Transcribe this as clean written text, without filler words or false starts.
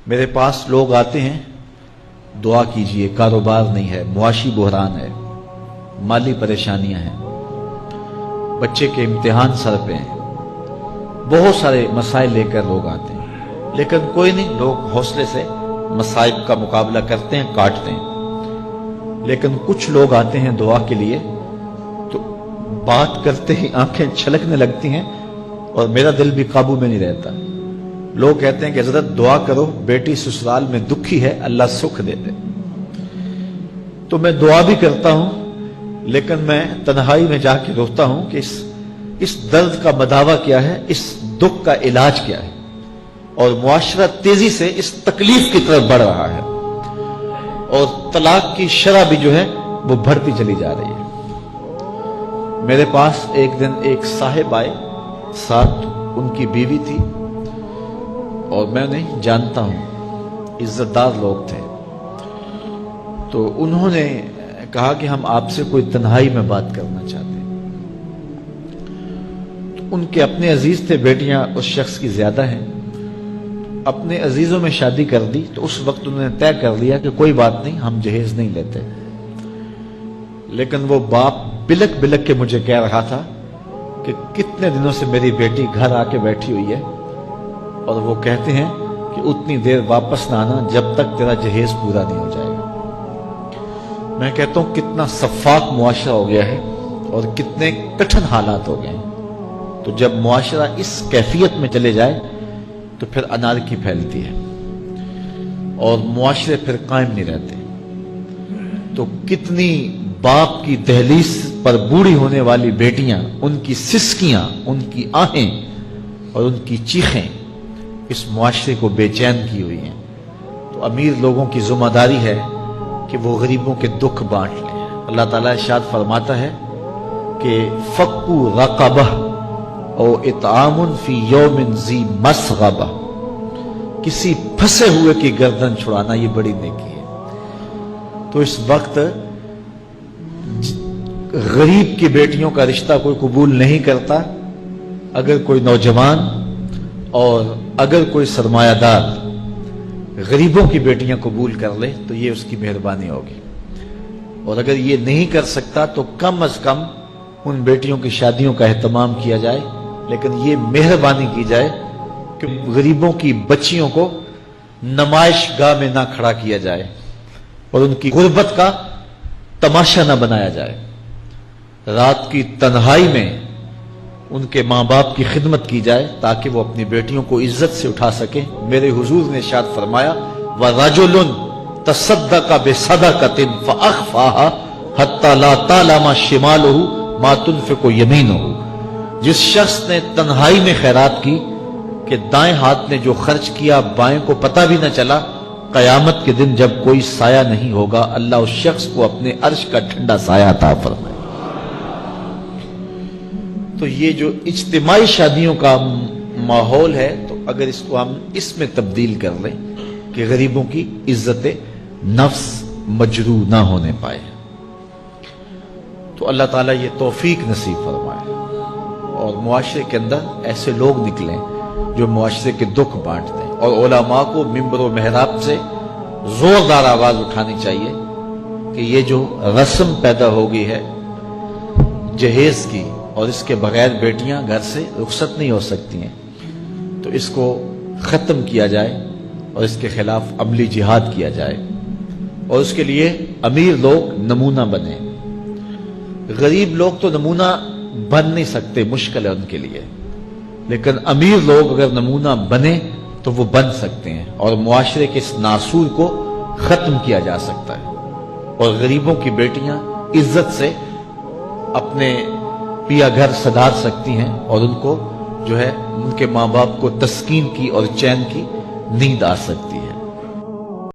میرے پاس لوگ آتے ہیں، دعا کیجئے، کاروبار نہیں ہے، معاشی بحران ہے، مالی پریشانیاں ہیں، بچے کے امتحان سر پہ ہیں، بہت سارے مسائل لے کر لوگ آتے ہیں، لیکن کوئی نہیں، لوگ حوصلے سے مصائب کا مقابلہ کرتے ہیں، کاٹتے ہیں۔ لیکن کچھ لوگ آتے ہیں دعا کے لیے تو بات کرتے ہی آنکھیں چھلکنے لگتی ہیں اور میرا دل بھی قابو میں نہیں رہتا۔ لوگ کہتے ہیں کہ حضرت دعا کرو، بیٹی سسرال میں دکھی ہے، اللہ سکھ دے دے۔ تو میں دعا بھی کرتا ہوں، لیکن میں تنہائی میں جا کے روتا ہوں کہ اس درد کا مداوع کیا ہے، اس دکھ کا علاج کیا ہے، اور معاشرہ تیزی سے اس تکلیف کی طرف بڑھ رہا ہے، اور طلاق کی شرح بھی جو ہے وہ بڑھتی چلی جا رہی ہے۔ میرے پاس ایک دن ایک صاحب آئے، ساتھ ان کی بیوی تھی، اور میں انہیں جانتا ہوں، عزت دار لوگ تھے۔ تو انہوں نے کہا کہ ہم آپ سے کوئی تنہائی میں بات کرنا چاہتے ہیں۔ تو ان کے اپنے عزیز تھے، بیٹیاں اس شخص کی زیادہ ہیں، اپنے عزیزوں میں شادی کر دی، تو اس وقت انہوں نے طے کر لیا کہ کوئی بات نہیں، ہم جہیز نہیں لیتے۔ لیکن وہ باپ بلک بلک کے مجھے کہہ رہا تھا کہ کتنے دنوں سے میری بیٹی گھر آ کے بیٹھی ہوئی ہے، اور وہ کہتے ہیں کہ اتنی دیر واپس نہ آنا جب تک تیرا جہیز پورا نہیں ہو جائے گا۔ میں کہتا ہوں کتنا صفاق معاشرہ ہو گیا ہے اور کتنے کٹھن حالات ہو گئے ہیں۔ تو جب معاشرہ اس کیفیت میں چلے جائے تو پھر انارکی پھیلتی ہے اور معاشرے پھر قائم نہیں رہتے۔ تو کتنی باپ کی دہلیز پر بوڑھی ہونے والی بیٹیاں، ان کی سسکیاں، ان کی آہیں اور ان کی چیخیں اس معاشرے کو بے چین کی ہوئی ہیں۔ تو امیر لوگوں کی ذمہ داری ہے کہ وہ غریبوں کے دکھ بانٹ لیں۔ اللہ تعالیٰ ارشاد فرماتا ہے کہ فکو رقبہ او اطعام فی یوم ذی مسغبہ، کسی پھنسے ہوئے کی گردن چھڑانا یہ بڑی نیکی ہے۔ تو اس وقت غریب کی بیٹیوں کا رشتہ کوئی قبول نہیں کرتا۔ اگر کوئی نوجوان اور اگر کوئی سرمایہ دار غریبوں کی بیٹیاں قبول کر لے تو یہ اس کی مہربانی ہوگی، اور اگر یہ نہیں کر سکتا تو کم از کم ان بیٹیوں کی شادیوں کا اہتمام کیا جائے، لیکن یہ مہربانی کی جائے کہ غریبوں کی بچیوں کو نمائش گاہ میں نہ کھڑا کیا جائے اور ان کی غربت کا تماشا نہ بنایا جائے۔ رات کی تنہائی میں ان کے ماں باپ کی خدمت کی جائے تاکہ وہ اپنی بیٹیوں کو عزت سے اٹھا سکیں۔ میرے حضور نے ارشاد فرمایا وَرَجُلٌ تَصَدَّقَ بِصَدَقَةٍ فَأَخْفَاهَا حَتَّى لَا تَعْلَمَ شِمَالُهُ مَا تُنْفِقُ يَمِينُهُ، جس شخص نے تنہائی میں خیرات کی کہ دائیں ہاتھ نے جو خرچ کیا بائیں کو پتہ بھی نہ چلا، قیامت کے دن جب کوئی سایہ نہیں ہوگا اللہ اس شخص کو اپنے عرش کا ٹھنڈا سایہ عطا فرمائے۔ تو یہ جو اجتماعی شادیوں کا ماحول ہے، تو اگر اس کو ہم اس میں تبدیل کر لیں کہ غریبوں کی عزت نفس مجروح نہ ہونے پائے، تو اللہ تعالیٰ یہ توفیق نصیب فرمائے اور معاشرے کے اندر ایسے لوگ نکلیں جو معاشرے کے دکھ بانٹ دیں۔ اور علماء کو منبر و محراب سے زوردار آواز اٹھانی چاہیے کہ یہ جو رسم پیدا ہو گئی ہے جہیز کی، اور اس کے بغیر بیٹیاں گھر سے رخصت نہیں ہو سکتی ہیں، تو اس کو ختم کیا جائے اور اس کے خلاف عملی جہاد کیا جائے، اور اس کے لیے امیر لوگ نمونہ بنیں۔ غریب لوگ تو نمونہ بن نہیں سکتے، مشکل ہے ان کے لیے، لیکن امیر لوگ اگر نمونہ بنے تو وہ بن سکتے ہیں، اور معاشرے کے اس ناسور کو ختم کیا جا سکتا ہے، اور غریبوں کی بیٹیاں عزت سے اپنے پیا گھر سدھار سکتی ہیں، اور ان کو جو ہے ان کے ماں باپ کو تسکین کی اور چین کی نیند آ سکتی ہے۔